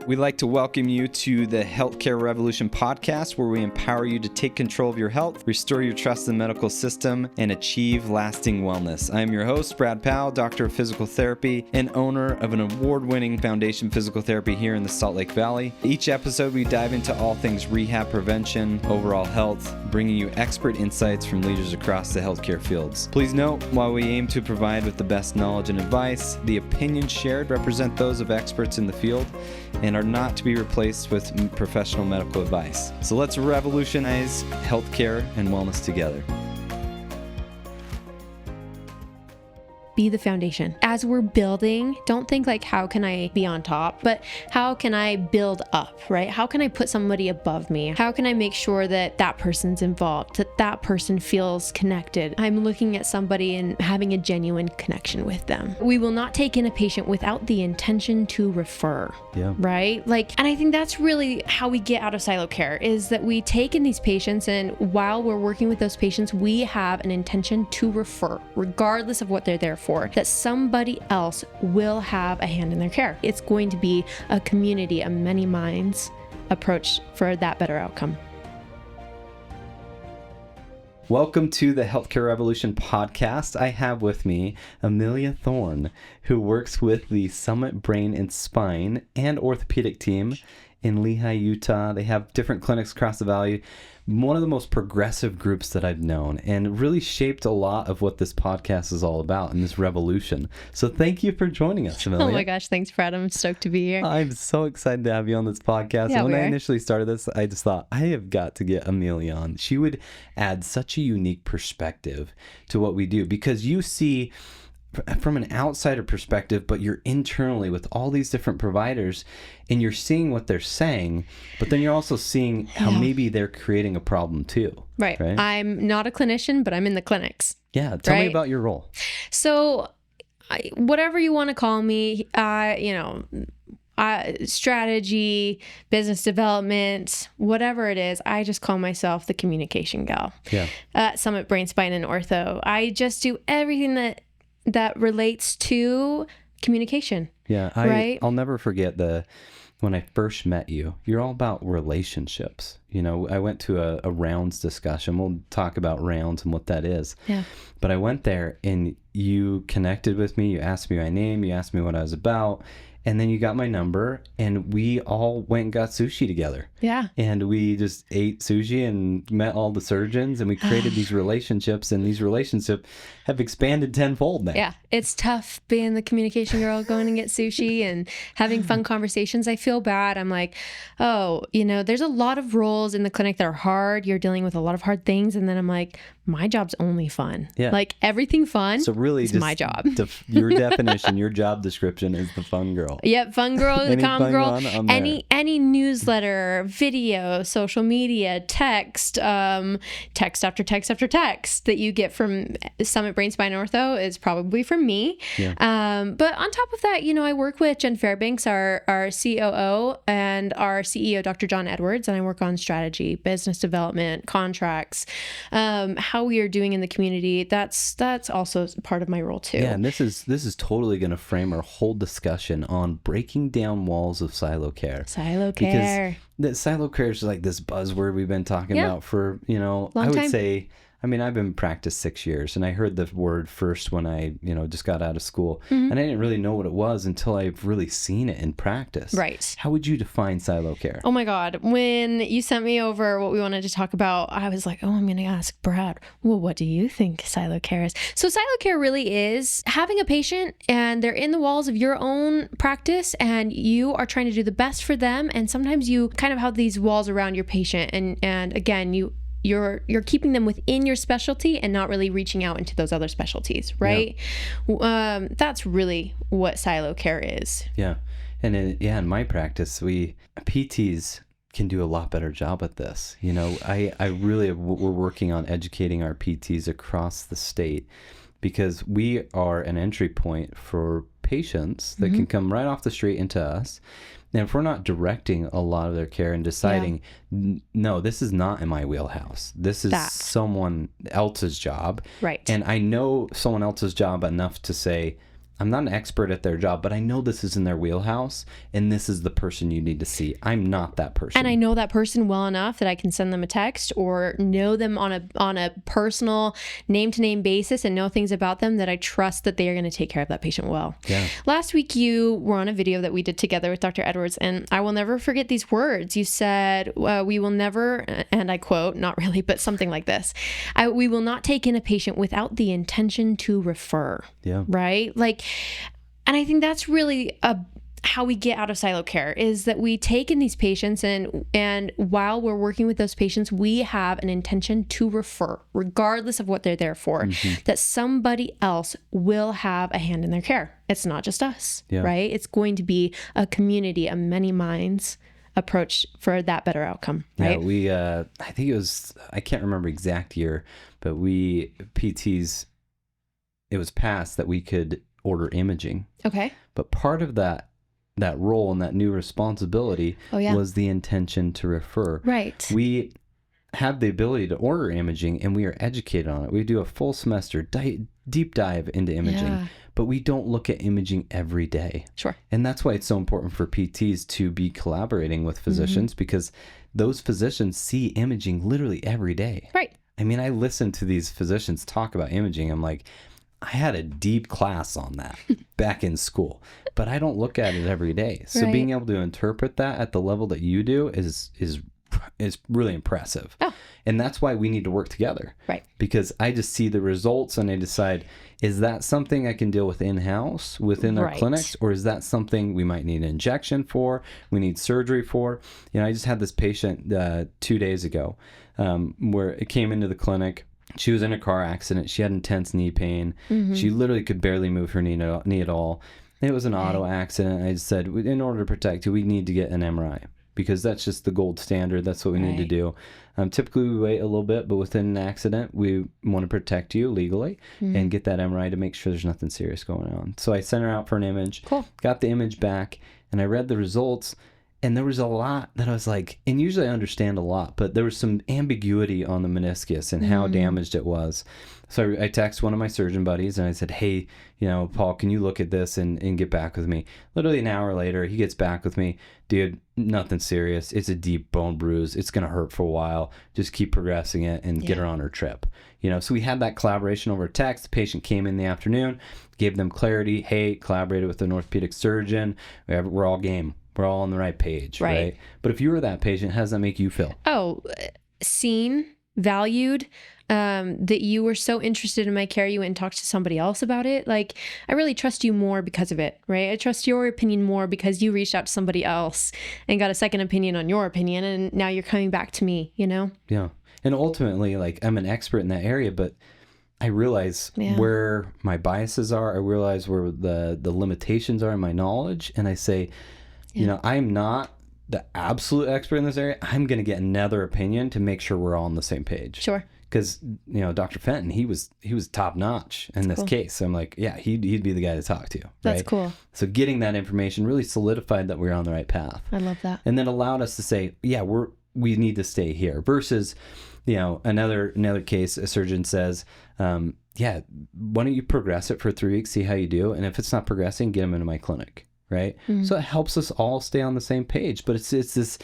We'd like to welcome you to the Healthcare Revolution podcast, where we empower you to take control of your health, restore your trust in the medical system, and achieve lasting wellness. I am your host, Brad Powell, Doctor of Physical Therapy and owner of an award-winning foundation physical therapy here in the Salt Lake Valley. Each episode, we dive into all things rehab prevention, overall health, bringing you expert insights from leaders across the healthcare fields. Please note, while we aim to provide with the best knowledge and advice, the opinions shared represent those of experts in the field and are not to be replaced with professional medical advice. So let's revolutionize healthcare and wellness together. Be the foundation. As we're building, don't think like, how can I be on top, but how can I build up, right? How can I put somebody above me? How can I make sure that that person's involved, that that person feels connected? I'm looking at somebody and having a genuine connection with them. We will not take in a patient without the intention to refer, right? And I think that's really how we get out of silo care, is that we take in these patients, and while we're working with those patients, we have an intention to refer, regardless of what they're there for, that somebody else will have a hand in their care. It's going to be a community, a many minds approach for that better outcome. Welcome to the Healthcare Revolution podcast. I have with me Amelia Thorn, who works with the Summit Brain and Spine and Orthopedic team in Lehi, Utah. They have different clinics across the valley. One of the most progressive groups that I've known, and really shaped a lot of what this podcast is all about and this revolution. So thank you for joining us, Amelia. Oh my gosh, thanks, Brad. I'm stoked to be here. I'm so excited to have you on this podcast. Yeah, and when I initially started this, I just thought, I have got to get Amelia on. She would add such a unique perspective to what we do, because you see from an outsider perspective, but you're internally with all these different providers, and you're seeing what they're saying, but then you're also seeing how maybe they're creating a problem too. Right. I'm not a clinician, but I'm in the clinics. Yeah. Tell me about your role. So whatever you want to call me, strategy, business development, whatever it is, I just call myself the communication gal. Yeah. At Summit Brain, Spine, and Ortho. I just do everything that relates to communication. Yeah. I'll never forget when I first met you, you're all about relationships. You know, I went to a rounds discussion. We'll talk about rounds and what that is. Yeah. But I went there and you connected with me. You asked me my name. You asked me what I was about. And then you got my number, and we all went and got sushi together. Yeah. And we just ate sushi and met all the surgeons, and we created these relationships, and these relationships have expanded tenfold now. Yeah. It's tough being the communication girl, going and get sushi and having fun conversations. I feel bad. I'm like, there's a lot of roles in the clinic that are hard. You're dealing with a lot of hard things. And then I'm like, my job's only fun. Yeah. Like everything fun is my job. Your definition, your job description is the fun girl. Yep, fun girl, the calm girl. Any newsletter, video, social media, text after text after text that you get from Summit Brain, Spine, Ortho is probably from me. Yeah. But on top of that, I work with Jen Fairbanks, our COO, and our CEO, Dr. John Edwards, and I work on strategy, business development, contracts, how we are doing in the community. That's also part of my role too. Yeah, and this is totally going to frame our whole discussion on breaking down walls of silo care. Silo care. Because the silo care is like this buzzword we've been talking about for, long I would time. say, I've been in practice 6 years, and I heard the word first when I, just got out of school, and I didn't really know what it was until I've really seen it in practice. Right. How would you define silo care? Oh my God. When you sent me over what we wanted to talk about, I was like, I'm going to ask Brad, well, what do you think silo care is? So silo care really is having a patient and they're in the walls of your own practice and you are trying to do the best for them. And sometimes you kind of have these walls around your patient. And again, you're keeping them within your specialty and not really reaching out into those other specialties, right? Yeah. That's really what silo care is. Yeah. And in my practice, PTs can do a lot better job at this. We're working on educating our PTs across the state, because we are an entry point for patients that can come right off the street into us. And if we're not directing a lot of their care and deciding, no, this is not in my wheelhouse, this is someone else's job. Right. And I know someone else's job enough to say, I'm not an expert at their job, but I know this is in their wheelhouse and this is the person you need to see. I'm not that person. And I know that person well enough that I can send them a text or know them on a personal name-to-name basis and know things about them that I trust that they are going to take care of that patient well. Yeah. Last week, you were on a video that we did together with Dr. Edwards, and I will never forget these words. You said, we will never, and I quote, not really, but something like this, we will not take in a patient without the intention to refer. Yeah. Right? Like, and I think that's really how we get out of silo care is that we take in these patients and while we're working with those patients, we have an intention to refer, regardless of what they're there for, that somebody else will have a hand in their care. It's not just us, right? It's going to be a community, a many minds approach for that better outcome, right? Yeah, we, I think it was, I can't remember exact year, but we, PTs, it was passed that we could order imaging. Okay. But part of that role and that new responsibility was the intention to refer. Right. We have the ability to order imaging and we are educated on it. We do a full semester deep dive into imaging, but we don't look at imaging every day. Sure. And that's why it's so important for PTs to be collaborating with physicians because those physicians see imaging literally every day. Right. I mean, I listen to these physicians talk about imaging. I'm like, I had a deep class on that back in school, but I don't look at it every day. So being able to interpret that at the level that you do is really impressive. Oh. And that's why we need to work together. Right. Because I just see the results and I decide, is that something I can deal with in-house within our clinics? Or is that something we might need an injection for? We need surgery for? You know, I just had this patient 2 days ago where it came into the clinic. She was in a car accident. She had intense knee pain. She literally could barely move her knee at all. It was an auto accident. I just said, in order to protect you, we need to get an MRI because that's just the gold standard. That's what we need to do. Typically, we wait a little bit, but within an accident, we want to protect you legally and get that MRI to make sure there's nothing serious going on. So I sent her out for an image, got the image back, and I read the results. And there was a lot that I was like, and usually I understand a lot, but there was some ambiguity on the meniscus and how damaged it was. So I texted one of my surgeon buddies and I said, hey, you know, Paul, can you look at this and get back with me? Literally an hour later, he gets back with me. Dude, nothing serious. It's a deep bone bruise. It's going to hurt for a while. Just keep progressing it and get her on her trip. You know, so we had that collaboration over text. The patient came in the afternoon, gave them clarity. Hey, collaborated with an orthopedic surgeon. We're all game. We're all on the right page, right? But if you were that patient, how does that make you feel? Oh, seen, valued, that you were so interested in my care, you went and talked to somebody else about it. Like, I really trust you more because of it, right? I trust your opinion more because you reached out to somebody else and got a second opinion on your opinion. And now you're coming back to me, you know? Yeah. And ultimately, like, I'm an expert in that area, but I realize where my biases are. I realize where the limitations are in my knowledge. And I say, you know, I'm not the absolute expert in this area. I'm going to get another opinion to make sure we're all on the same page. Sure. Because, you know, Dr. Fenton, he was top notch in this case. So I'm like, yeah, he'd be the guy to talk to. Right? That's cool. So getting that information really solidified that we were on the right path. I love that. And then allowed us to say, yeah, we need to stay here. Versus, you know, another case, a surgeon says, yeah, why don't you progress it for 3 weeks, see how you do, and if it's not progressing, get them into my clinic. Right. So it helps us all stay on the same page, but it's this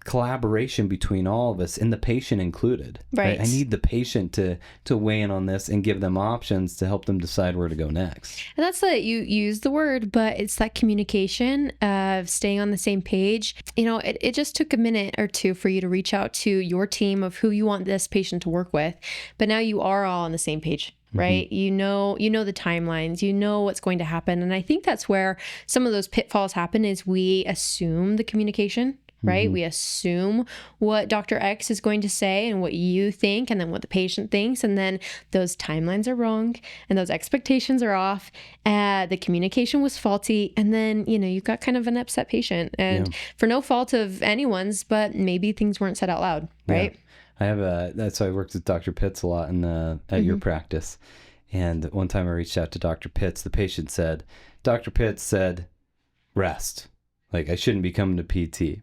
collaboration between all of us and the patient included. Right. I need the patient to weigh in on this and give them options to help them decide where to go next. And that's that you use the word, but it's that communication of staying on the same page. You know, it just took a minute or two for you to reach out to your team of who you want this patient to work with. But now you are all on the same page. Right. You know the timelines, you know what's going to happen. And I think that's where some of those pitfalls happen is we assume the communication, right? We assume what Dr. X is going to say and what you think and then what the patient thinks. And then those timelines are wrong and those expectations are off. The communication was faulty. And then, you know, you've got kind of an upset patient and for no fault of anyone's, but maybe things weren't said out loud. Right. Yeah. That's why I worked with Dr. Pitts a lot at your practice. And one time I reached out to Dr. Pitts, the patient said, Dr. Pitts said, rest. Like, I shouldn't be coming to PT.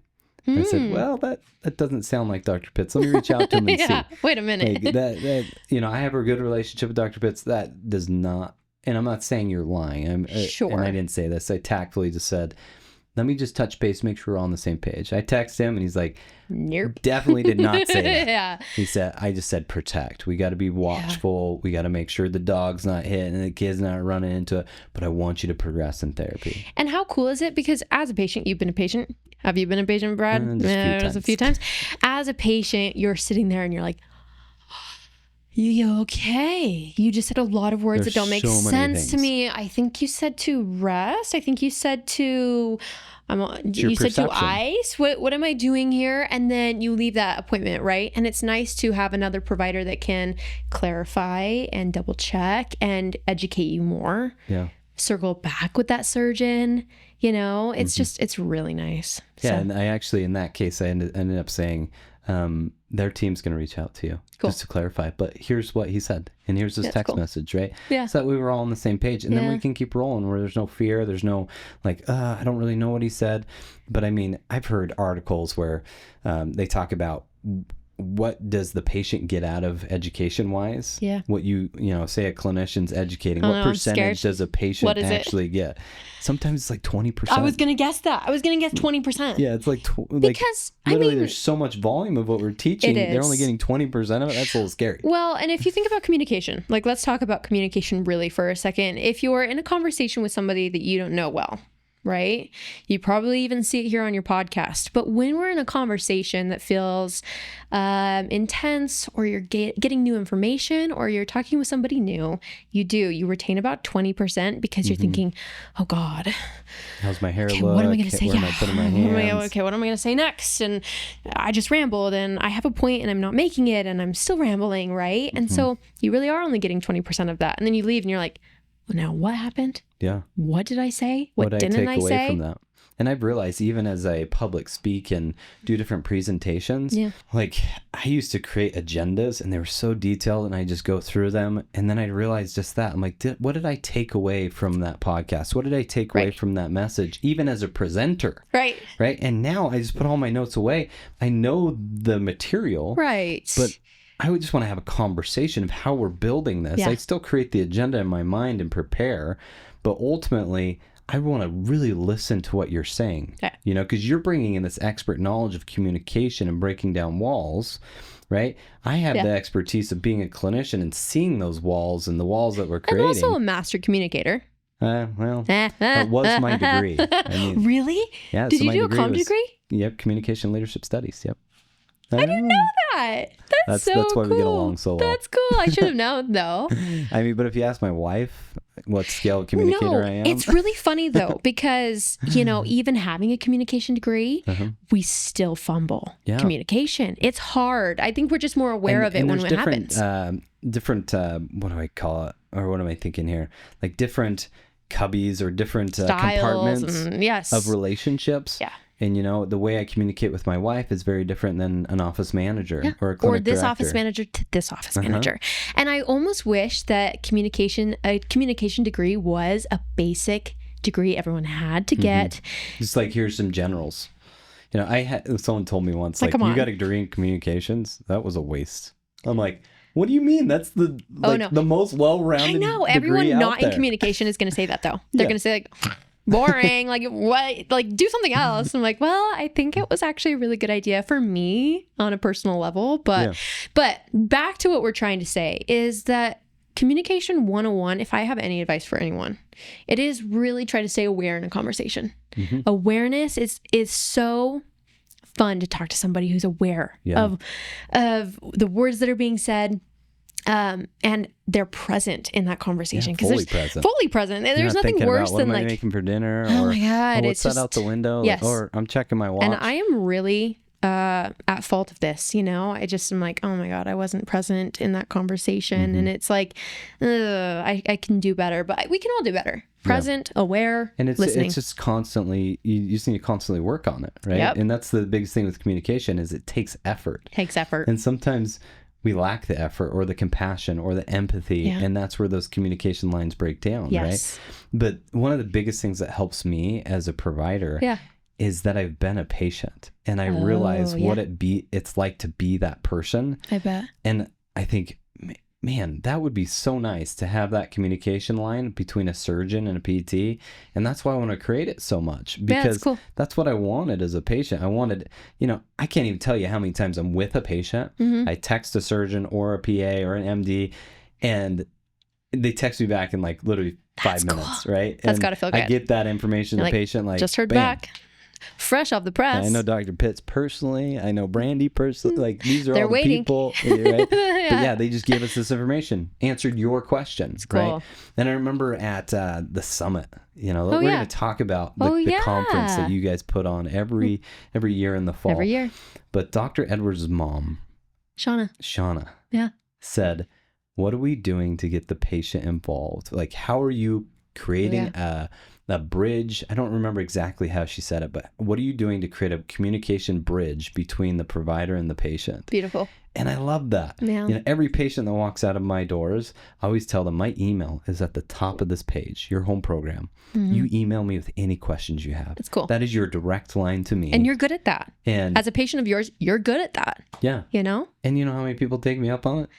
I said, well, that doesn't sound like Dr. Pitts. Let me reach out to him and see. Wait a minute. Like, that, you know, I have a good relationship with Dr. Pitts. That does not and I'm not saying you're lying. Sure. And I didn't say this. I tactfully just said, let me just touch base, make sure we're all on the same page. I text him and he's like, nope. Definitely did not say that. Yeah. He said, I just said protect. We got to be watchful. Yeah. We got to make sure the dog's not hit and the kid's not running into it. But I want you to progress in therapy. And how cool is it? Because as a patient, you've been a patient. Have you been a patient, Brad? Just a few times. As a patient, you're sitting there and you're like, you okay? You just said a lot of words that don't make sense to me. I think you said to rest. I think you said to... you said to ice. What am I doing here? And then you leave that appointment, right? And it's nice to have another provider that can clarify and double check and educate you more. Yeah. Circle back with that surgeon. It's just, it's really nice. Yeah. So. And I actually, in that case, I ended up saying, their team's going to reach out to you just to clarify. But here's what he said. And here's his text message, right? Yeah. So that we were all on the same page. And then we can keep rolling where there's no fear. There's no I don't really know what he said. But I mean, I've heard articles where they talk about what does the patient get out of education wise? Yeah. What say a clinician's educating. What percentage does a patient actually get? Sometimes it's like 20%. I was going to guess that. I was going to guess 20%. Yeah, it's like because literally there's so much volume of what we're teaching. They're only getting 20% of it. That's a little scary. Well, and if you think about communication, let's talk about communication really for a second. If you're in a conversation with somebody that you don't know well, right? You probably even see it here on your podcast. But when we're in a conversation that feels intense, or you're getting new information, or you're talking with somebody new, you retain about 20% because you're thinking, oh God, how's my hair look? What am I going to say? Where am I putting my hands? What am I going to say next? And I just rambled, and I have a point and I'm not making it, and I'm still rambling, right? And so you really are only getting 20% of that. And then you leave and you're like, well, now what happened? Yeah. What did I say? What didn't I take away say? From that? And I've realized, even as I public speak and do different presentations, I used to create agendas and they were so detailed, and I just go through them. And then I realized just that. I'm like, what did I take away from that podcast? What did I take away from that message, even as a presenter? Right. Right. And now I just put all my notes away. I know the material. Right. But I would just want to have a conversation of how we're building this. I still create the agenda in my mind and prepare, but ultimately I want to really listen to what you're saying, because you're bringing in this expert knowledge of communication and breaking down walls, right? I have the expertise of being a clinician and seeing those walls and the walls that we're creating. And also a master communicator. Well, that was my degree. Really? Yeah. Did you do a comm degree? Yep. Communication leadership studies. Yep. I didn't know that. That's so That's why cool. we get along so well. That's cool. I should have known, though. I mean, but if you ask my wife what scale communicator I am. It's really funny, though, because, even having a communication degree, we still fumble communication. It's hard. I think we're just more aware of it when it happens. Different, what do I call it? Or what am I thinking here? Like different cubbies or different compartments of relationships. Yeah. And, the way I communicate with my wife is very different than an office manager or a clinic director. Office manager to this office manager. And I almost wish that a communication degree was a basic degree everyone had to get. Just like, here's some generals. Someone told me once, you got a degree in communications? That was a waste. I'm like, what do you mean? That's the most well-rounded degree. I know. Everyone not in communication is going to say that, though. They're going to say, boring, what, do something else. I'm like, well, I think it was actually a really good idea for me on a personal level. But back to what we're trying to say is that communication 101, if I have any advice for anyone, it is really try to stay aware in a conversation. Awareness is so fun to talk to somebody who's aware of the words that are being said. And they're present in that conversation because fully present. And there's nothing worse than what am I making for dinner? Oh my God, what's that out the window? Yes. Or I'm checking my watch. And I am really at fault of this. I just am like, oh my God, I wasn't present in that conversation, and it's like, I can do better, but we can all do better. Present, aware, and listening. It's just constantly. You just need to constantly work on it, right? Yep. And that's the biggest thing with communication is it takes effort. And sometimes we lack the effort or the compassion or the empathy, and that's where those communication lines break down, right? But one of the biggest things that helps me as a provider is that I've been a patient, and I realize what it's like to be that person. I bet. And I think man, that would be so nice to have that communication line between a surgeon and a PT. And that's why I want to create it so much, because cool. that's what I wanted as a patient. I wanted, I can't even tell you how many times I'm with a patient. I text a surgeon or a PA or an MD, and they text me back in like literally 5 minutes, right? That's got to feel good. I get that information to the patient, like, just heard bam. back. Fresh off the press. I know Dr. Pitts personally. I know Brandy personally. Like, these are They're all the waiting. people, right? But yeah, they just gave us this information, answered your questions, cool. right? And I remember at the summit, we're yeah. going to talk about the conference that you guys put on every year in the fall. Every year. But Dr. Edwards' mom, Shauna, yeah, said, what are we doing to get the patient involved? Like, how are you creating a bridge? I don't remember exactly how she said it, but what are you doing to create a communication bridge between the provider and the patient? Beautiful. And I love that. Yeah. Every patient that walks out of my doors, I always tell them my email is at the top of this page, your home program. You email me with any questions you have. That's cool. That is your direct line to me. And you're good at that. And as a patient of yours, you're good at that. Yeah. And you know how many people take me up on it?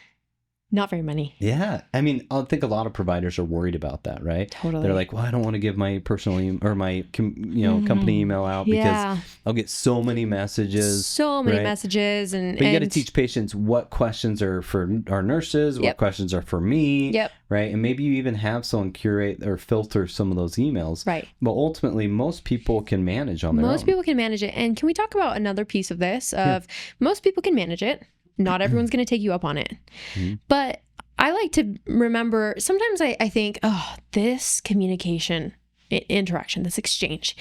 Not very many. Yeah. I mean, I think a lot of providers are worried about that, right? Totally. They're like, well, I don't want to give my personal or my company email out because I'll get so many messages. And But you got to teach patients what questions are for our nurses, what questions are for me. Yep. Right. And maybe you even have someone curate or filter some of those emails. Right. But ultimately, most people can manage on their own. Most people can manage it. And can we talk about another piece of this? Most people can manage it. Not everyone's going to take you up on it. But I like to remember, sometimes I think, this communication, interaction, this exchange,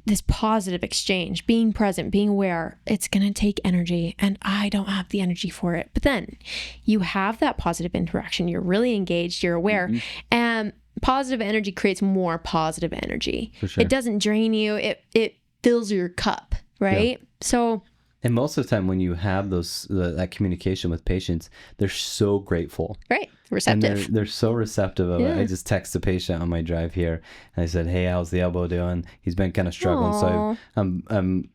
this positive exchange, being present, being aware, it's going to take energy and I don't have the energy for it. But then you have that positive interaction. You're really engaged, you're aware, and positive energy creates more positive energy. For sure. It doesn't drain you. It fills your cup, right? Yeah. So... And most of the time when you have that communication with patients, they're so grateful. Right. Receptive. And they're so receptive of it. I just text the patient on my drive here and I said, hey, how's the elbow doing? He's been kind of struggling. Aww. So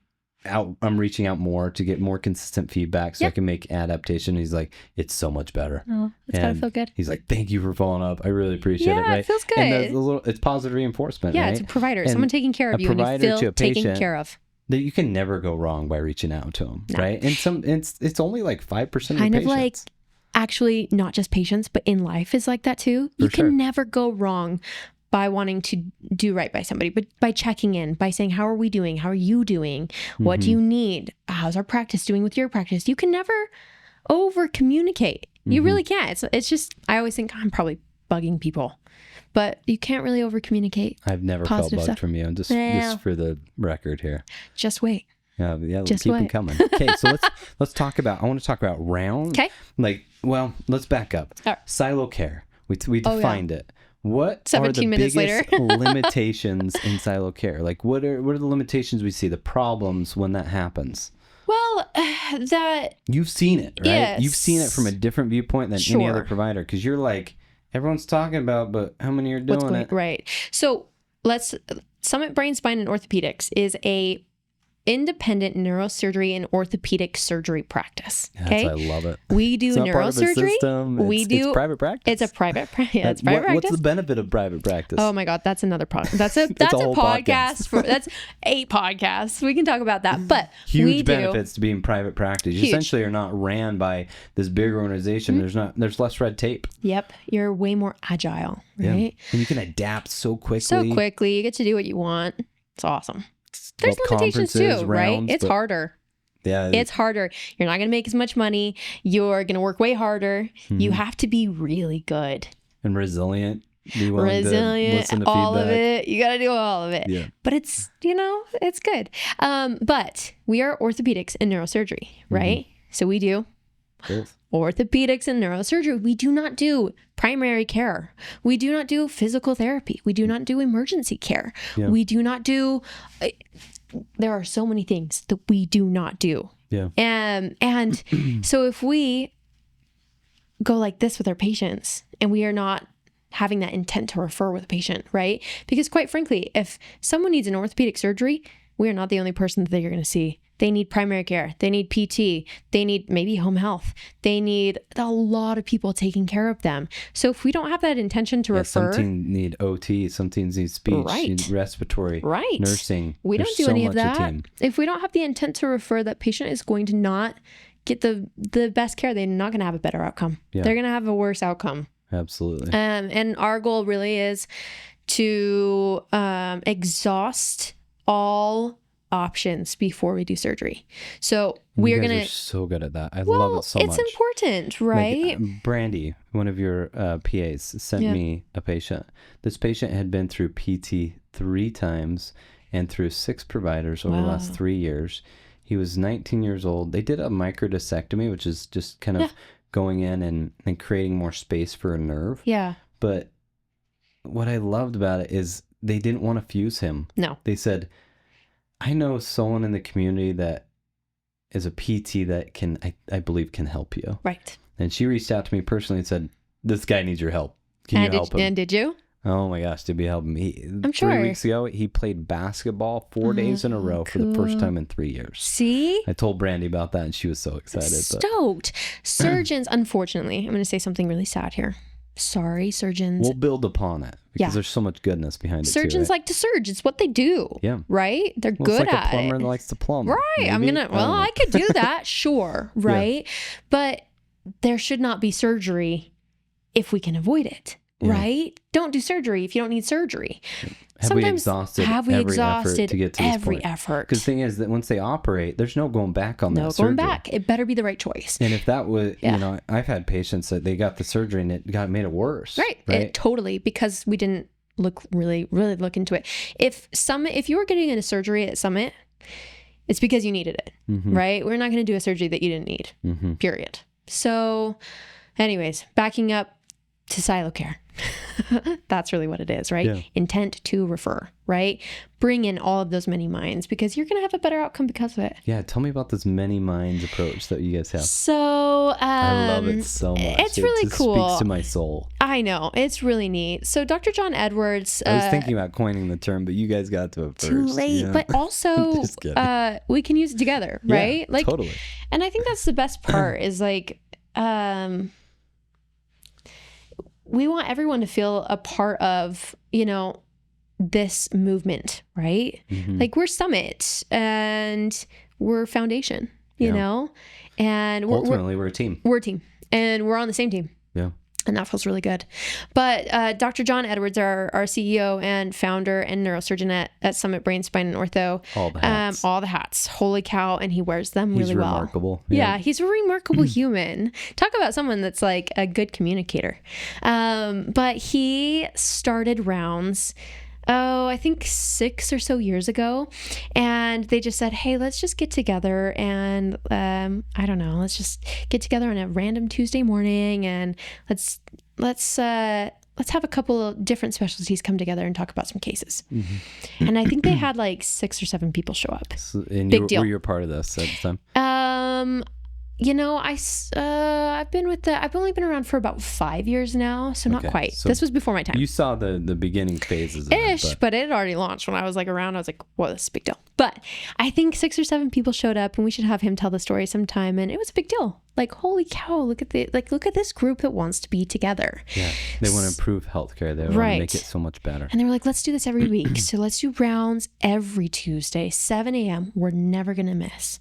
I'm reaching out more to get more consistent feedback so I can make adaptation. He's like, it's so much better. Oh, it's gotta feel good. He's like, thank you for following up. I really appreciate it. Yeah, Right? it feels good. And it's positive reinforcement. Yeah, right? it's a provider. And someone taking care of you and you feel taken care of. That you can never go wrong by reaching out to them, right? And it's only like 5% of kind patients. Of like, actually, not just patients, but in life is like that too. You can never go wrong by wanting to do right by somebody, but by checking in, by saying, how are we doing? How are you doing? What do you need? How's our practice doing with your practice? You can never over communicate. You really can't. It's just, I always think I'm probably bugging people. But you can't really over communicate. I've never felt bugged from you. Just for the record here. Just wait. Yeah, just keep them coming. Okay, so let's talk about. I want to talk about round. Okay. Let's back up. All right. Silo care. We defined it. What 17 are the minutes biggest later. limitations in silo care? Like, what are the limitations we see? The problems when that happens. Well, you've seen it, right? Yes. You've seen it from a different viewpoint than any other provider, because you're like, everyone's talking about, but how many are doing it? Right. So Summit Brain, Spine, and Orthopedics is a independent neurosurgery and orthopedic surgery practice. Okay, I love it. We do neurosurgery. It's private practice. It's a private practice. It's private practice. What's the benefit of private practice? Oh my God, that's another podcast. That's a podcast. That's 8 podcasts. We can talk about that. But huge benefits to being private practice. You essentially are not ran by this bigger organization. There's less red tape. Yep, you're way more agile, right? Yeah. And you can adapt so quickly. You get to do what you want. It's awesome. There's limitations too, right? It's harder. Yeah. It's harder. You're not going to make as much money. You're going to work way harder. You have to be really good. And resilient. Be willing to listen to all feedback. of it. You got to do all of it. Yeah. But it's, it's good. But we are orthopedics and neurosurgery, right? So we do orthopedics and neurosurgery. We do not do primary care. We do not do physical therapy. We do not do emergency care. Yeah. We do not do, there are so many things that we do not do. Yeah. And so if we go like this with our patients and we are not having that intent to refer with a patient, right? Because quite frankly, if someone needs an orthopedic surgery, we are not the only person that you're going to see. They need primary care. They need PT. They need maybe home health. They need a lot of people taking care of them. So if we don't have that intention to refer. Some teams need OT, some teams need speech, need respiratory, nursing. We don't do any of that. If we don't have the intent to refer, that patient is going to not get the best care. They're not going to have a better outcome. Yeah. They're going to have a worse outcome. Absolutely. And our goal really is to exhaust all options before we do surgery. So we're going to... so good at that. I love it so much. It's important, right? Like, Brandy, one of your PAs, sent me a patient. This patient had been through PT 3 times and through 6 providers over the last 3 years. He was 19 years old. They did a microdiscectomy, which is just kind of going in and creating more space for a nerve. Yeah. But what I loved about it is they didn't want to fuse him. No. They said, I know someone in the community that is a PT that I believe can help you. Right. And she reached out to me personally and said, this guy needs your help. Can you help him? And did you? Oh my gosh, did we help him? I'm sure. 3 weeks ago, he played basketball 4 days in a row for the first time in 3 years. See? I told Brandy about that and she was so excited. Stoked. Surgeons, unfortunately, I'm going to say something really sad here. Sorry, surgeons. We'll build upon it because there's so much goodness behind it. Surgeons like to surge. It's what they do. Yeah. Right? They're good it's like at it. a plumber that likes to plumb. Right. Maybe? I could do that. Sure. Right. Yeah. But there should not be surgery if we can avoid it. Yeah. Right? Don't do surgery if you don't need surgery. Have we exhausted effort to get to this point? Effort. Because the thing is that once they operate, there's no going back on that surgery. No going back. It better be the right choice. And if that was, I've had patients that they got the surgery and it made it worse. Right? Totally, because we didn't really look into it. If you were getting a surgery at Summit, it's because you needed it, right? We're not going to do a surgery that you didn't need, period. So anyways, backing up to silo care. That's really what it is, right? Yeah. Intent to refer, right? Bring in all of those many minds because you're going to have a better outcome because of it. Yeah. Tell me about this many minds approach that you guys have. So, I love it so much. It's really cool. Speaks to my soul. I know. It's really neat. So Dr. John Edwards. I was thinking about coining the term, but you guys got to it first. Too late. Yeah. But also, we can use it together, right? Yeah, totally. And I think that's the best part is like, we want everyone to feel a part of, this movement, right? Like we're Summit and we're Foundation, you know, and ultimately we're a team. We're a team and we're on the same team. Yeah. And that feels really good. But Dr. John Edwards, our CEO and founder and neurosurgeon at Summit Brain, Spine, and Ortho. All the hats. Holy cow. And he wears them really well. He's remarkable. Yeah, he's a remarkable human. Talk about someone that's like a good communicator. But he started rounds I think 6 or so years ago. And they just said, hey, let's just get together and, I don't know, let's just get together on a random Tuesday morning and let's have a couple of different specialties come together and talk about some cases. And I think they had like 6 or 7 people show up. And Big deal. Were you a part of this at the time? I've only been around for about 5 years now, so not quite. So this was before my time. You saw the beginning phases of it, but it had already launched when I was like around. I was like, whoa, this is a big deal. But I think 6 or 7 people showed up, and we should have him tell the story sometime. And it was a big deal. Like, holy cow, look at this group that wants to be together. Yeah, they want to improve healthcare. They want to make it so much better. And they were like, let's do this every week. So let's do rounds every Tuesday, 7 a.m. We're never gonna miss.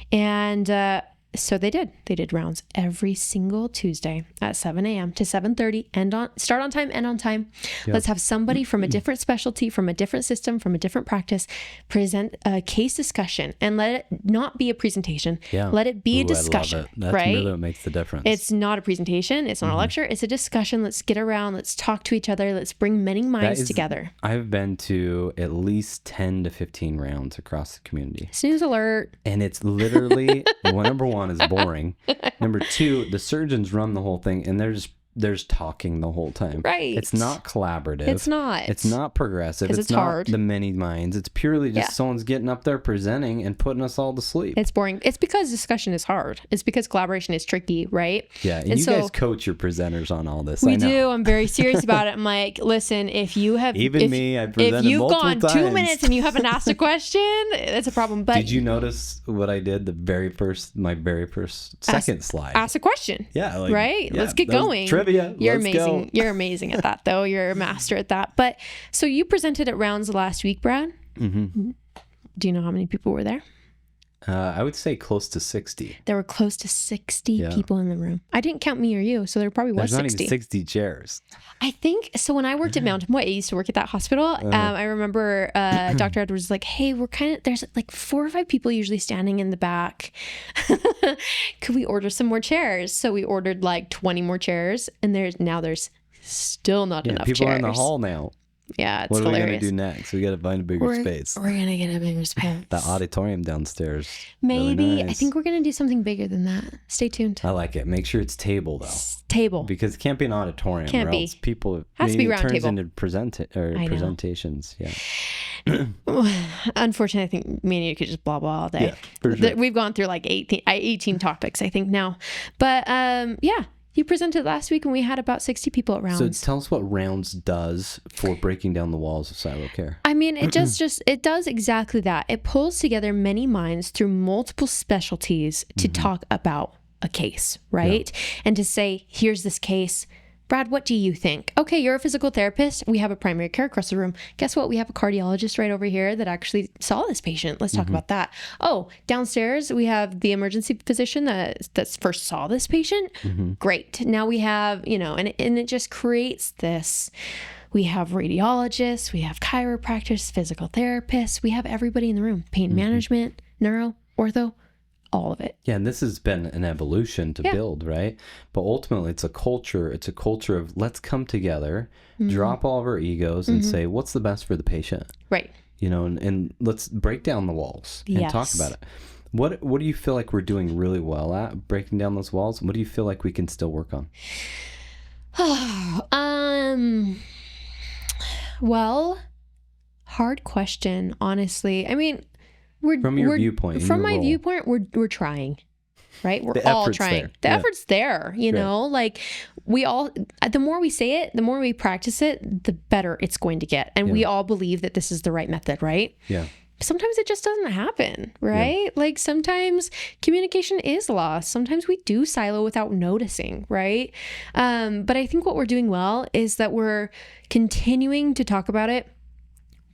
And so they did. They did rounds every single Tuesday at 7 a.m. to 7:30 start on time, end on time. Yep. Let's have somebody from a different specialty, from a different system, from a different practice, present a case discussion and let it not be a presentation. Yeah. Let it be a discussion. I love it. That's right? really what makes the difference. It's not a presentation. It's not a lecture. It's a discussion. Let's get around. Let's talk to each other. Let's bring many minds together. I've been to at least 10 to 15 rounds across the community. Snooze alert. And it's literally, number one is boring. Number two, the surgeons run the whole thing and they're just there's talking the whole time. Right. It's not collaborative. It's not. It's not progressive. 'Cause It's it's not hard. the many minds. It's purely just someone's getting up there presenting and putting us all to sleep. It's boring. It's because discussion is hard. It's because collaboration is tricky, right? Yeah, and you guys coach your presenters on all this. We do. I'm very serious about it. I'm like, listen, if you have... I presented if you've multiple gone times. 2 minutes and you haven't asked a question, it's a problem. But did you notice what I did my very first second slide? Ask a question. Yeah. Right? Yeah, let's get going. Trivia. You're Let's amazing. go. You're amazing at that, though. You're a master at that. But so you presented at Rounds last week, Brad. Mm-hmm. Do you know how many people were there? I would say close to 60. There were close to 60 people in the room. I didn't count me or you, so there probably was 60. There's not even 60 chairs. I think, so when I worked at Mountain Boy, I used to work at that hospital. I remember Dr. Edwards was like, hey, there's like 4 or 5 people usually standing in the back. Could we order some more chairs? So we ordered like 20 more chairs, and there's still not enough people chairs. are in the hall now. Yeah, it's what are hilarious. we going to do next? We got to find a bigger space. We're going to get a bigger space. The auditorium downstairs. Maybe. Really nice. I think we're going to do something bigger than that. Stay tuned. I like it. Make sure it's table, though. Table. Because it can't be an auditorium. Can't or be. else people... Has to be round turns table. into presentations. Yeah. Unfortunately, I think me and you could just blah, blah all day. Yeah, for sure. We've gone through like 18 topics, I think, now. But yeah. You presented last week and we had about 60 people at Rounds. So tell us what Rounds does for breaking down the walls of silo care. I mean, it it does exactly that. It pulls together many minds through multiple specialties to talk about a case, right? Yeah. And to say, here's this case. Brad, what do you think? Okay, you're a physical therapist. We have a primary care across the room. Guess what? We have a cardiologist right over here that actually saw this patient. Let's talk about that. Oh, downstairs, we have the emergency physician that first saw this patient. Great. Now we have, and it just creates this. We have radiologists, we have chiropractors, physical therapists. We have everybody in the room. Pain management, neuro, ortho. All of it. Yeah, and this has been an evolution to build, right? But ultimately, it's a culture. It's a culture of let's come together, drop all of our egos, and say what's the best for the patient, right? And let's break down the walls and talk about it. What do you feel like we're doing really well at breaking down those walls? What do you feel like we can still work on? Well, hard question, honestly. I mean. From your viewpoint, from my viewpoint, we're trying, right? We're the all trying. The effort's there, know, like the more we say it, the more we practice it, the better it's going to get. And we all believe that this is the right method, right? Yeah. Sometimes it just doesn't happen, right? Yeah. Like sometimes communication is lost. Sometimes we do silo without noticing, right? But I think what we're doing well is that we're continuing to talk about it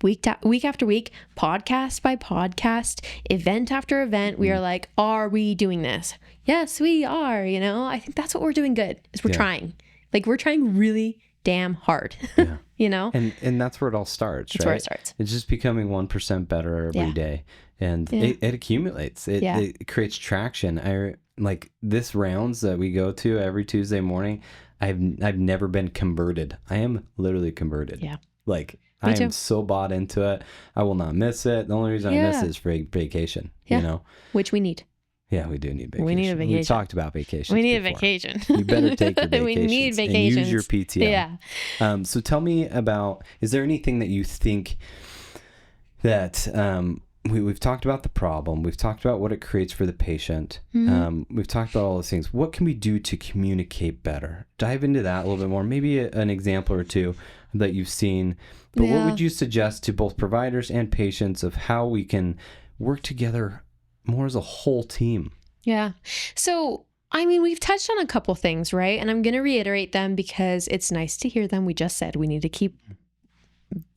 week after week, podcast by podcast, event after event. We are like, are we doing this? Yes, we are. I think that's what we're doing good is we're trying. Like we're trying really damn hard. And that's where it all starts. That's right? where it starts. It's just becoming 1% better every day, and it accumulates. It creates traction. Like this Rounds that we go to every Tuesday morning. I've never been converted. I am literally converted. Yeah. Like. I am so bought into it. I will not miss it. The only reason I miss it is for vacation, Which we need. Yeah, we do need vacation. We need a vacation. We talked about vacation. We need a vacation. You better take your vacations. We need vacations. And use your PTO. Yeah. So tell me about, is there anything that you think that, we've talked about the problem. We've talked about what it creates for the patient. We've talked about all those things. What can we do to communicate better? Dive into that a little bit more. Maybe an example or two that you've seen. But what would you suggest to both providers and patients of how we can work together more as a whole team? Yeah. So, I mean, we've touched on a couple things, right? And I'm going to reiterate them because it's nice to hear them. We just said we need to keep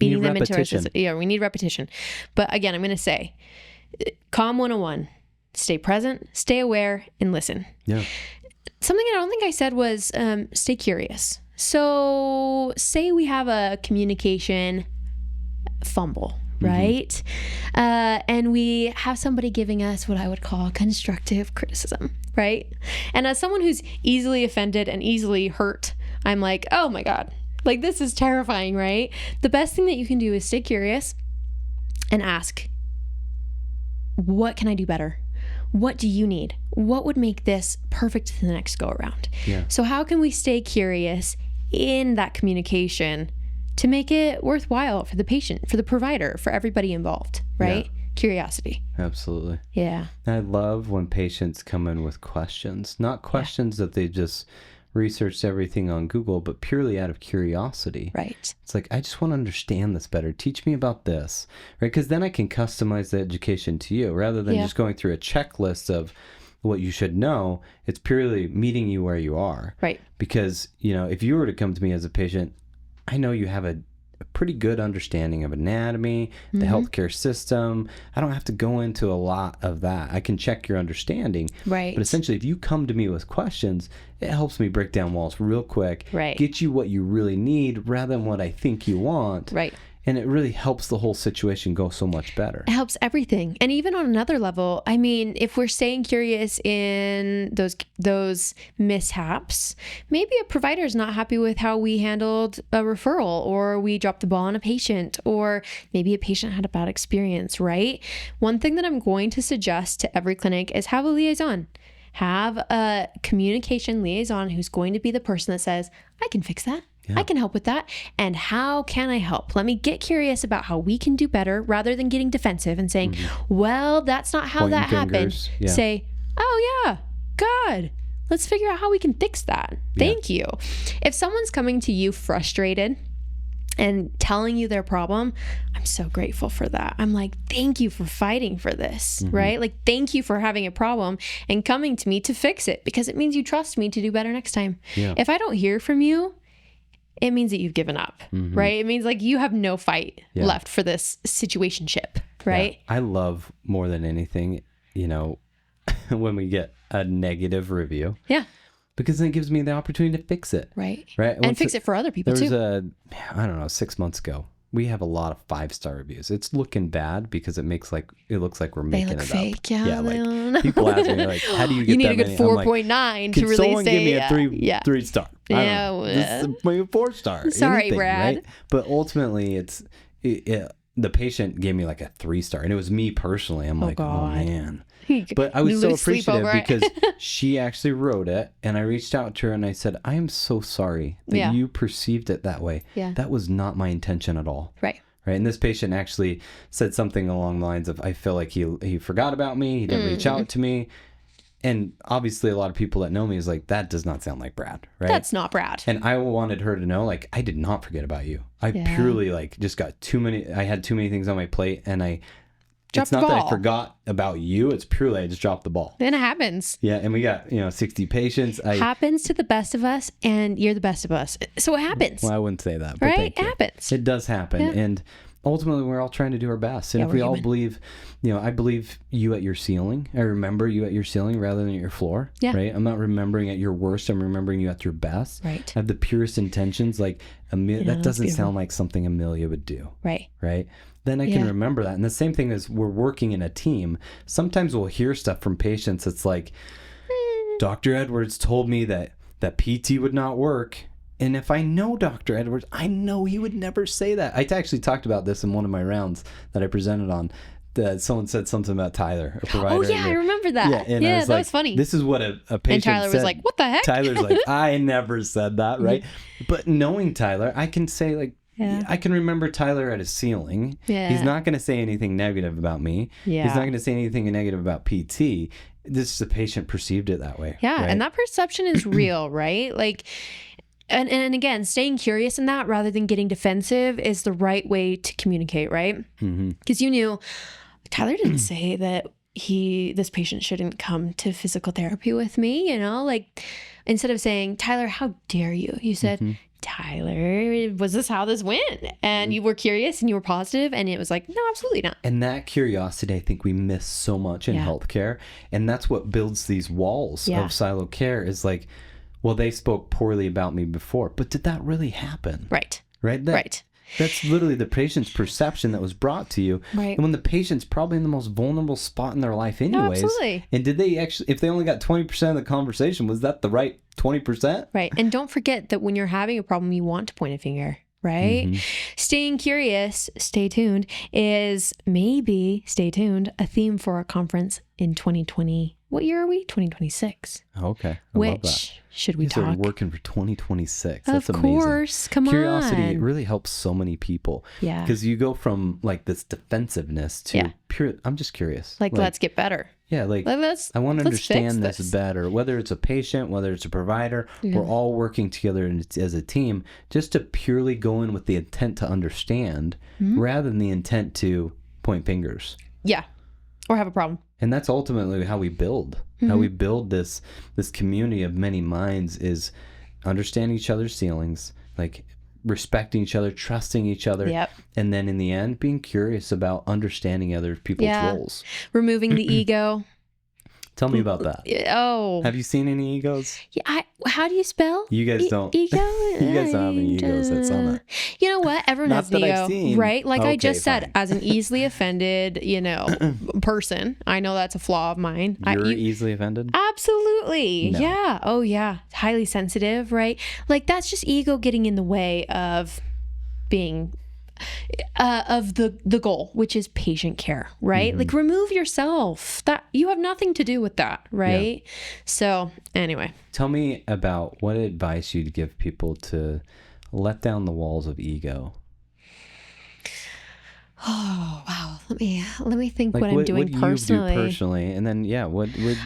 beating them into our system. Yeah, we need repetition. But again, I'm going to say, COM 101, stay present, stay aware, and listen. Yeah. Something I don't think I said was stay curious. So say we have a communication fumble, right? And we have somebody giving us what I would call constructive criticism, right? And as someone who's easily offended and easily hurt, I'm like, oh my God, like this is terrifying, right? The best thing that you can do is stay curious and ask, what can I do better? what do you need? What would make this perfect to the next go around? Yeah. So how can we stay curious in that communication to make it worthwhile for the patient, for the provider, for everybody involved, right? Yeah. Curiosity. Absolutely. Yeah. I love when patients come in with questions, not questions that they just researched everything on Google, but purely out of curiosity. Right. It's like, I just want to understand this better. Teach me about this, right? Because then I can customize the education to you rather than just going through a checklist of what you should know. It's purely meeting you where you are. Right. Because, if you were to come to me as a patient, I know you have a pretty good understanding of anatomy, the healthcare system. I don't have to go into a lot of that. I can check your understanding. Right. But essentially, if you come to me with questions, it helps me break down walls real quick, Right. get you what you really need rather than what I think you want. Right. And it really helps the whole situation go so much better. It helps everything. And even on another level, I mean, if we're staying curious in those mishaps, maybe a provider is not happy with how we handled a referral, or we dropped the ball on a patient, or maybe a patient had a bad experience, right? One thing that I'm going to suggest to every clinic is have a liaison. Have a communication liaison who's going to be the person that says, I can fix that. Yeah. I can help with that. And how can I help? Let me get curious about how we can do better rather than getting defensive and saying, well, that's not how that happened. Yeah. Say, oh yeah, God, let's figure out how we can fix that. Thank you. If someone's coming to you frustrated and telling you their problem, I'm so grateful for that. I'm like, thank you for fighting for this, right? Like, thank you for having a problem and coming to me to fix it, because it means you trust me to do better next time. Yeah. If I don't hear from you, it means that you've given up, right? It means like you have no fight left for this situationship, right? Yeah. I love more than anything, when we get a negative review. Yeah. Because then it gives me the opportunity to fix it. Right. Right. And fix it for other people too. There was 6 months ago, we have a lot of 5-star reviews. It's looking bad because it looks like we're making it fake. up. Yeah, like people ask me like, how do you get you need that a good many? 4.9 to really say. Someone give me a 3-star? Yeah, this is maybe a 4-star. Sorry, anything, Brad. Right? But ultimately, the patient gave me like a 3-star, and it was me personally. I'm like, oh man. But I was so appreciative because she actually wrote it, and I reached out to her and I said, I am so sorry that you perceived it that way. Yeah. That was not my intention at all. Right. Right. And this patient actually said something along the lines of, I feel like he forgot about me. He didn't reach out to me. And obviously a lot of people that know me is like, that does not sound like Brad, right? That's not Brad. And I wanted her to know, like, I did not forget about you. I purely just got I had too many things on my plate, and it's not that I forgot about you. It's purely I just dropped the ball. And it happens. Yeah. And we got, 60 patients. Happens to the best of us, and you're the best of us. So it happens. Well, I wouldn't say that. But right? It happens. It does happen. Yeah. And ultimately, we're all trying to do our best. And if we all believe, I believe you at your ceiling. I remember you at your ceiling rather than at your floor. Yeah. Right? I'm not remembering at your worst. I'm remembering you at your best. Right. I have the purest intentions. Like, that doesn't sound like something Amelia would do. Right. Right? Then I can remember that. And the same thing is we're working in a team. Sometimes we'll hear stuff from patients. It's like, Dr. Edwards told me that PT would not work. And if I know Dr. Edwards, I know he would never say that. I actually talked about this in one of my rounds that I presented on. Someone said something about Tyler, a provider. Oh, yeah, I remember that. Yeah, that was funny. This is what a patient said. And Tyler was like, what the heck? Tyler's like, I never said that, right? But knowing Tyler, I can say, like, I can remember Tyler at his ceiling. Yeah. He's not going to say anything negative about me. Yeah. He's not going to say anything negative about PT. The patient perceived it that way. Yeah, right? And that perception is real, right? Like, and again, staying curious in that rather than getting defensive is the right way to communicate, right? Because you knew Tyler didn't say that this patient shouldn't come to physical therapy with me, like instead of saying, Tyler, how dare you? You said, Tyler, was this how this went? And you were curious and you were positive, and it was like, no, absolutely not. And that curiosity, I think we miss so much in healthcare. And that's what builds these walls of silo care is like, well, they spoke poorly about me before, but did that really happen? Right. Right? That's literally the patient's perception that was brought to you. Right. And when the patient's probably in the most vulnerable spot in their life anyways. No, absolutely. And did they actually, if they only got 20% of the conversation, was that the right 20%? Right. And don't forget that when you're having a problem, you want to point a finger, right? Staying curious, stay tuned, is maybe, stay tuned, a theme for our conference in 2020. What year are we? 2026. Okay. I love that. Which should we You started talk? working for 2026. That's Of amazing. course. Come Curiosity on. really helps so many people. Yeah. Because you go from like this defensiveness to pure, I'm just curious. Like, let's get better. Yeah, like Let's I want to let's fix understand this this. better. Whether it's a patient, whether it's a provider, we're all working together as a team just to purely go in with the intent to understand rather than the intent to point fingers. Yeah. Or have a problem. And that's ultimately how we build. How we build this community of many minds is understanding each other's ceilings, like respecting each other, trusting each other, and then in the end, being curious about understanding other people's roles. Removing the ego. Tell me about that. Oh. Have you seen any egos? Yeah, how do you spell? You guys don't. Ego? You guys don't have any egos that sound that. You know what? Everyone Not has an that ego, I've seen. right? Like I Okay, just said, fine. as an easily offended, person, I know that's a flaw of mine. You're easily offended? Absolutely. No. Yeah. Oh, yeah. Highly sensitive, right? Like that's just ego getting in the way of being of the goal, which is patient care, right? Like remove yourself. That you have nothing to do with that, right? So anyway, Tell me about what advice you'd give people to let down the walls of ego. oh wow, let me think Like what I'm doing what personally. you do personally, and then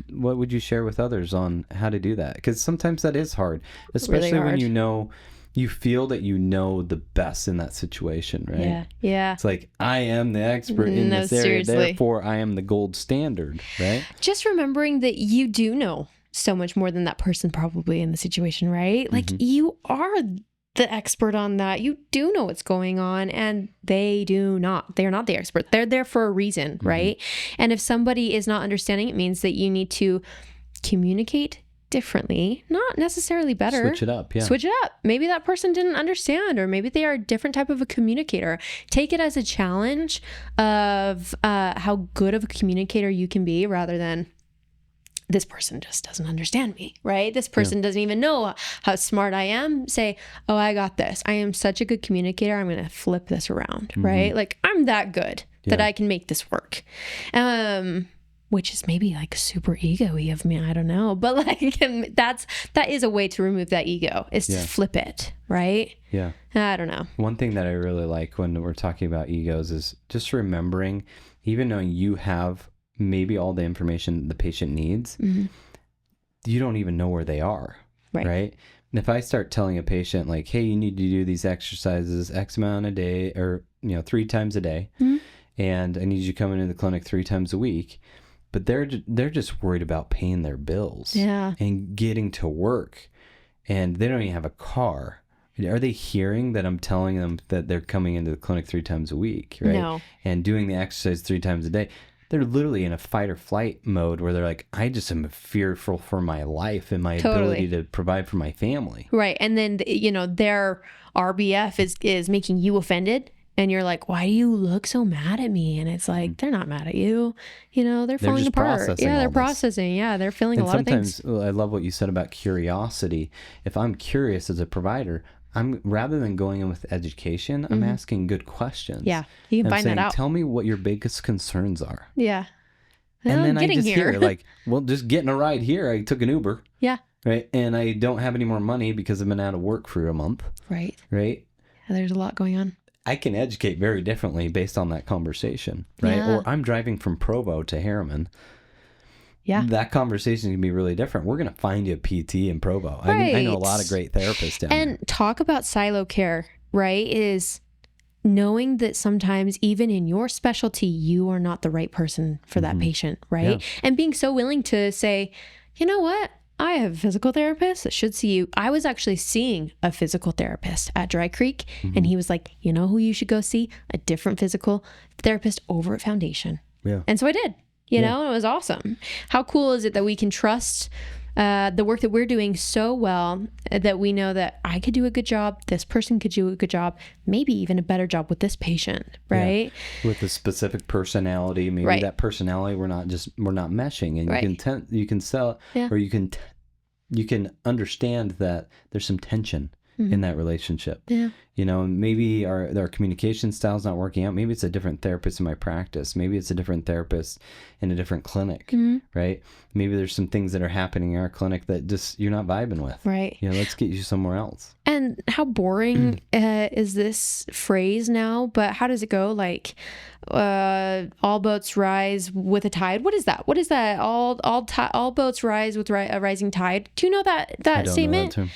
what would you share with others on how to do that? Because sometimes that is hard, especially Really when hard. you feel that you know the best in that situation, right? Yeah. It's like I am the expert in No, this area, seriously. therefore I am the gold standard, right? Just remembering that you do know so much more than that person probably in the situation, right? Like you are the expert on that. You do know what's going on and they do not. They're not the expert. They're there for a reason, right? And if somebody is not understanding, it means that you need to communicate differently, not necessarily better. Switch it up, yeah. Switch it up. Maybe that person didn't understand, or maybe they are a different type of a communicator. Take it as a challenge of how good of a communicator you can be rather than this person just doesn't understand me, right? This person doesn't even know how smart I am. Say, oh, I got this. I am such a good communicator. I'm going to flip this around, right? Like I'm that good that I can make this work. Which is maybe like super ego-y of me. I don't know. But like that is a way to remove that ego is to flip it, right? Yeah. I don't know. One thing that I really like when we're talking about egos is just remembering, even knowing you have maybe all the information the patient needs, you don't even know where they are, right? And if I start telling a patient like, hey, you need to do these exercises X amount a day or, 3 times a day, and I need you to come into the clinic 3 times a week, but they're just worried about paying their bills and getting to work, and they don't even have a car. Are they hearing that I'm telling them that they're coming into the clinic 3 times a week, right? No. And doing the exercise 3 times a day? They're literally in a fight or flight mode where they're like, I just am fearful for my life and my ability to provide for my family. Right. And then, their RBF is making you offended. And you're like, why do you look so mad at me? And it's like, they're not mad at you. They're falling just apart. processing Yeah, all they're this. processing. Yeah, they're feeling a lot of things. Sometimes I love what you said about curiosity. If I'm curious as a provider, I'm rather than going in with education, I'm asking good questions. Yeah, you can I'm find saying, that out. Tell me what your biggest concerns are. Yeah. And then I getting just here. hear like, well, just getting a ride here. I took an Uber. Yeah. Right. And I don't have any more money because I've been out of work for a month. Right. Right. Yeah, there's a lot going on. I can educate very differently based on that conversation, right? Yeah. Or I'm driving from Provo to Harriman. Yeah. That conversation can be really different. We're going to find you a PT in Provo. I know a lot of great therapists down there. And talk about silo care, right? Is knowing that sometimes even in your specialty, you are not the right person for that patient, right? Yeah. And being so willing to say, you know what? I have a physical therapist that should see you. I was actually seeing a physical therapist at Dry Creek, and he was like, you know who you should go see? A different physical therapist over at Foundation. Yeah. And so I did, you know, and it was awesome. How cool is it that we can trust the work that we're doing so well that we know that I could do a good job, this person could do a good job, maybe even a better job with this patient, right? Yeah. With a specific personality, maybe that personality we're not meshing, and you can sell, or you can understand that there's some tension in that relationship. Yeah. You know, maybe our communication style's not working out. Maybe it's a different therapist in my practice. Maybe it's a different therapist in a different clinic, right? Maybe there's some things that are happening in our clinic that just you're not vibing with. Right. You know, let's get you somewhere else. And how boring is this phrase now? But how does it go? Like, all boats rise with a tide. What is that? What is that? All boats rise with a rising tide. Do you know that statement? Know that term.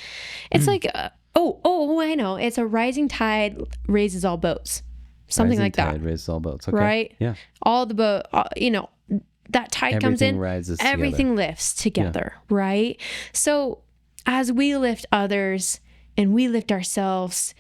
It's like, I know. It's a rising tide raises all boats. Something Rising like that. Tide raises all boats. Okay. Right? Yeah. All the boat, that tide comes in. Rises everything together. lifts together, right? So as we lift others and we lift ourselves,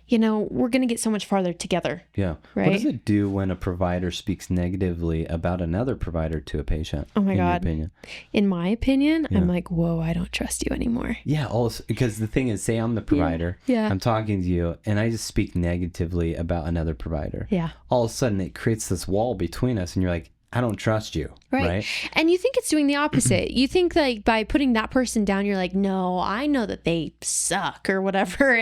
we're going to get so much farther together. Yeah. Right? What does it do when a provider speaks negatively about another provider to a patient? Oh my in God. Your opinion? In my opinion, I'm like, whoa, I don't trust you anymore. Yeah. Also, because the thing is, say I'm the provider. Yeah. I'm talking to you and I just speak negatively about another provider. Yeah. All of a sudden it creates this wall between us and you're like, I don't trust you. Right. And you think it's doing the opposite. You think like by putting that person down, you're like, no, I know that they suck or whatever.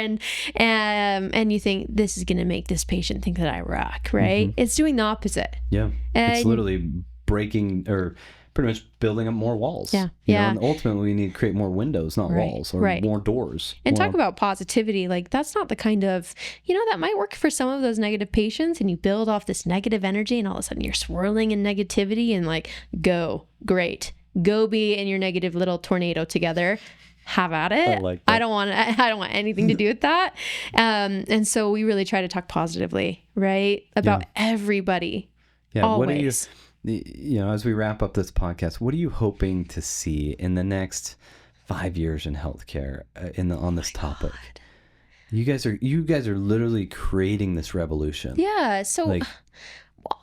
And you think this is going to make this patient think that I rock. Right. It's doing the opposite. Yeah. It's literally breaking or pretty much building up more walls. Yeah. You know, and ultimately we need to create more windows, not walls, or more doors. And talk about positivity. Like that's not the kind of, that might work for some of those negative patients and you build off this negative energy and all of a sudden you're swirling in negativity and like, great. Go be in your negative little tornado together. Have at it. I like that. I don't want anything to do with that. And so we really try to talk positively, right? About everybody. Yeah. Always. What do you, as we wrap up this podcast, what are you hoping to see in the next 5 years in healthcare on this topic? God. You guys are literally creating this revolution. Yeah. So, you're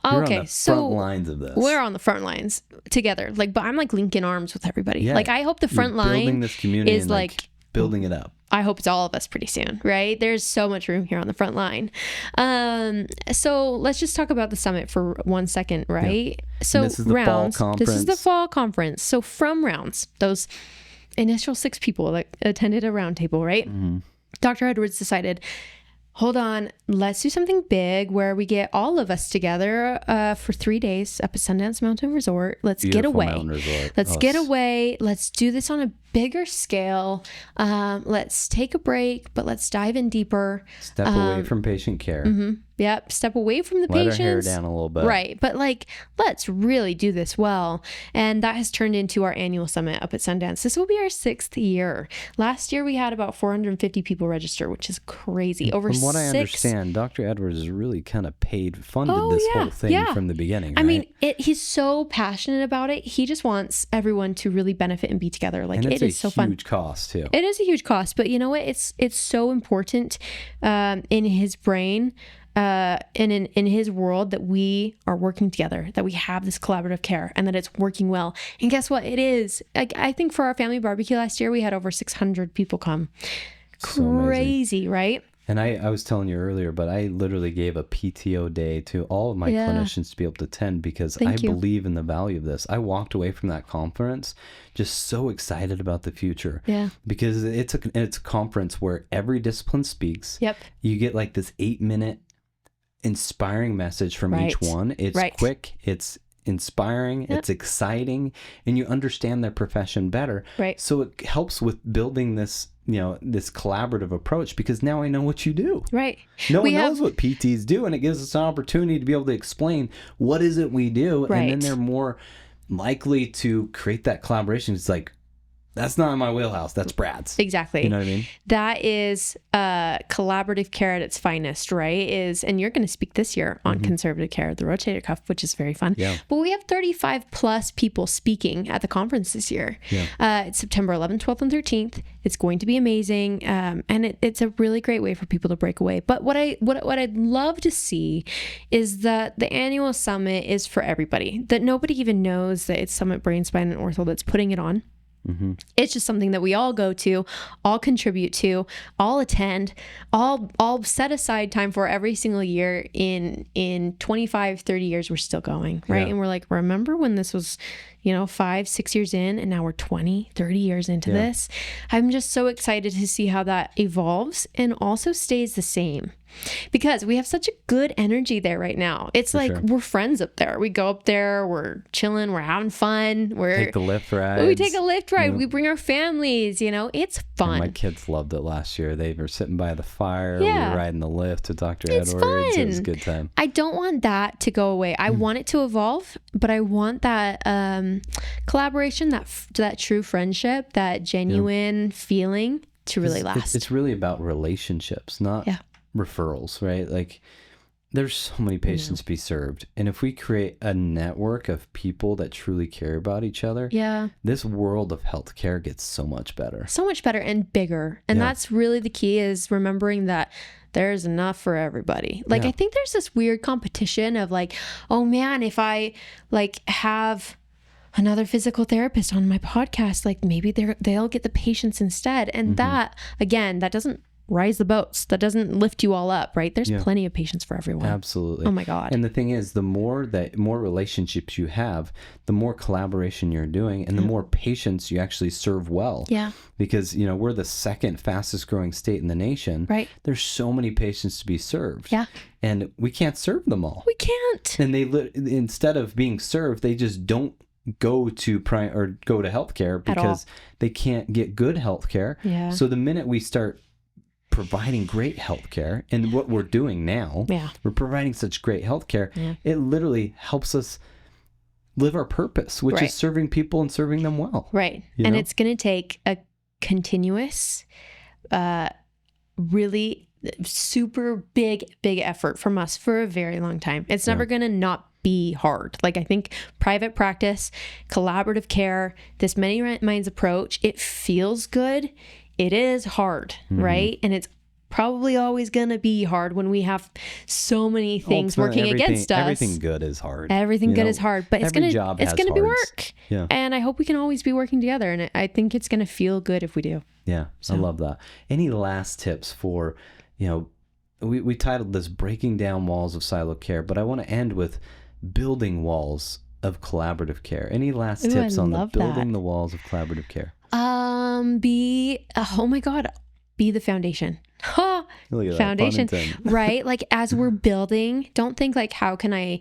on the front lines of this. We're on the front lines together. But I'm like linking arms with everybody. Yeah. Like I hope the front line building this community is and like building it up. I hope it's all of us pretty soon, right? There's so much room here on the front line. So let's just talk about the summit for 1 second, right? Yeah. So this is the rounds. fall conference. This is the fall conference. So from rounds, those initial 6 people that attended a roundtable, right? Dr. Edwards decided, hold on, let's do something big where we get all of us together for 3 days up at Sundance Mountain Resort. Let's get away. Let's get away. Let's do this on a bigger scale. Let's take a break, but let's dive in deeper. Step away from patient care. Yep. Step away from the Let patients. our hair down a little bit. Right. But let's really do this well. And that has turned into our annual summit up at Sundance. This will be our 6th year. Last year we had about 450 people register, which is crazy. From what I understand, Dr. Edwards is really kind of funded this whole thing from the beginning. I mean, he's so passionate about it. He just wants everyone to really benefit and be together. Like it is so fun. It's a huge cost too. It is a huge cost, but you know what? It's so important in his brain and in his world that we are working together, that we have this collaborative care and that it's working well. And guess what? It is. I think for our family barbecue last year, we had over 600 people come. Crazy, right? And I was telling you earlier, but I literally gave a PTO day to all of my clinicians to be able to attend because I believe in the value of this. I walked away from that conference just so excited about the future. Yeah. Because it's a conference where every discipline speaks. Yep. You get like this 8-minute inspiring message from each one. It's quick. It's inspiring. It's exciting. And you understand their profession better. Right. So it helps with building this this collaborative approach because now I know what you do. Right. No one knows what PTs do, and it gives us an opportunity to be able to explain what is it we do, and then they're more likely to create that collaboration. It's like, that's not in my wheelhouse. That's Brad's. Exactly. You know what I mean? That is collaborative care at its finest, right? And you're going to speak this year on conservative care, the rotator cuff, which is very fun. Yeah. But we have 35 plus people speaking at the conference this year. Yeah. It's September 11th, 12th, and 13th. It's going to be amazing. And it's a really great way for people to break away. But what I'd love to see is that the annual summit is for everybody, that nobody even knows that it's Summit Brain, Spine, and Ortho that's putting it on. It's just something that we all go to, all contribute to, all attend, all set aside time for every single year. In 25, 30 years, we're still going, right? And we're like, remember when this was, 5, 6 years in, and now we're 20, 30 years into this. I'm just so excited to see how that evolves and also stays the same, because we have such a good energy there right now. It's we're friends up there. We go up there, we're chilling, we're having fun. Take the lift ride. We take a lift ride. We bring our families, it's fun. And my kids loved it last year. They were sitting by the fire. We were riding the lift with Dr. Edwards. Fun. It was a good time. I don't want that to go away. I want it to evolve, but I want that collaboration, that true friendship, that genuine feeling to really last. It's really about relationships, not referrals, right? Like, there's so many patients to be served, and if we create a network of people that truly care about each other, this world of healthcare gets so much better and bigger. And that's really the key, is remembering that there's enough for everybody. Like, I think there's this weird competition of like, oh man, if I have another physical therapist on my podcast, like maybe they'll get the patients instead. And that, again, that doesn't rise the boats. That doesn't lift you all up, right? There's plenty of patients for everyone. Absolutely. Oh my God. And the thing is, the more relationships you have, the more collaboration you're doing, and the more patients you actually serve well. Yeah. Because, we're the second fastest growing state in the nation. Right. There's so many patients to be served. Yeah. And we can't serve them all. We can't. And instead of being served, they just don't go to healthcare because they can't get good healthcare. Yeah. So the minute we start providing great healthcare, and what we're doing now, we're providing such great healthcare, it literally helps us live our purpose, which is serving people and serving them well. Right. And it's going to take a continuous, really super big effort from us for a very long time. It's never going to not be hard. Like, I think private practice, collaborative care, this many minds approach, it feels good. It is hard, right? And it's probably always going to be hard when we have so many things working against us. Everything good is hard. Everything good is hard, but it's going to be work. Yeah. And I hope we can always be working together. And I think it's going to feel good if we do. Yeah. So. I love that. Any last tips for, we titled this Breaking Down Walls of Silo Care, but I want to end with building walls of collaborative care. Any last tips on building the walls of collaborative care? Be the foundation. Look at Foundation, that, right? Like, as we're building, don't think like, how can I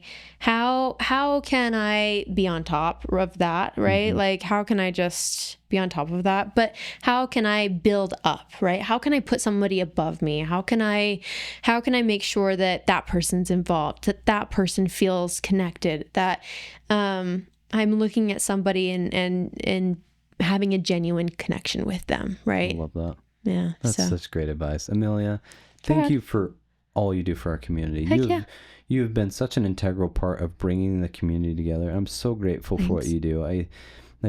be on top of that, right? Like, how can I just be on top of that? But how can I build up, right? How can I put somebody above me? How can I make sure that person's involved, that person feels connected, that I'm looking at somebody and having a genuine connection with them, right? I love that. Yeah. That's such great advice. Amelia, thank you for all you do for our community. You have been such an integral part of bringing the community together. I'm so grateful for what you do. I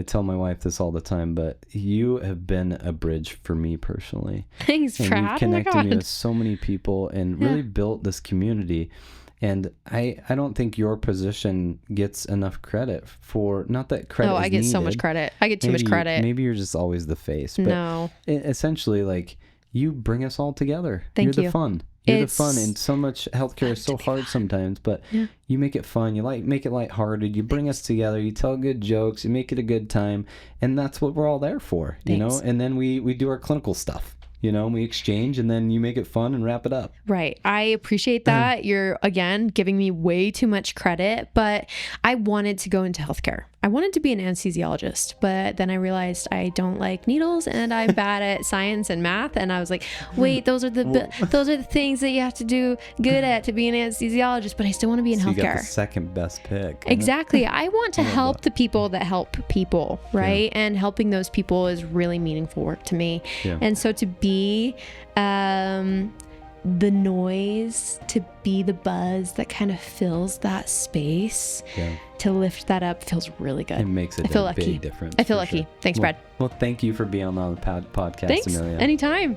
tell my wife this all the time, but you have been a bridge for me personally. Thanks, Brad. You've connected me with so many people and really built this community. And I don't think your position gets enough credit for, not that credit is I get needed. so much credit. I get too much credit. Maybe you're just always the face. But no. Essentially, like, you bring us all together. Thank you. You're the fun. You're the fun. And so much healthcare is so hard sometimes, but you make it fun. You make it lighthearted. You bring us together. You tell good jokes. You make it a good time. And that's what we're all there for, you know? And then we do our clinical stuff. We exchange, and then you make it fun and wrap it up. Right. I appreciate that. You're, again, giving me way too much credit, but I wanted to go into healthcare. I wanted to be an anesthesiologist, but then I realized I don't like needles and I'm bad at science and math. And I was like, wait, those are the things that you have to do good at to be an anesthesiologist, but I still want to be in healthcare. You got the second best pick. Exactly. I want to help the people that help people, right? Yeah. And helping those people is really meaningful work to me. Yeah. And so to be the noise, to be the buzz that kind of fills that space, to lift that up feels really good. It makes a big difference. I feel lucky. Thanks, Brad. Well, thank you for being on the podcast, Thanks. Amelia. Anytime.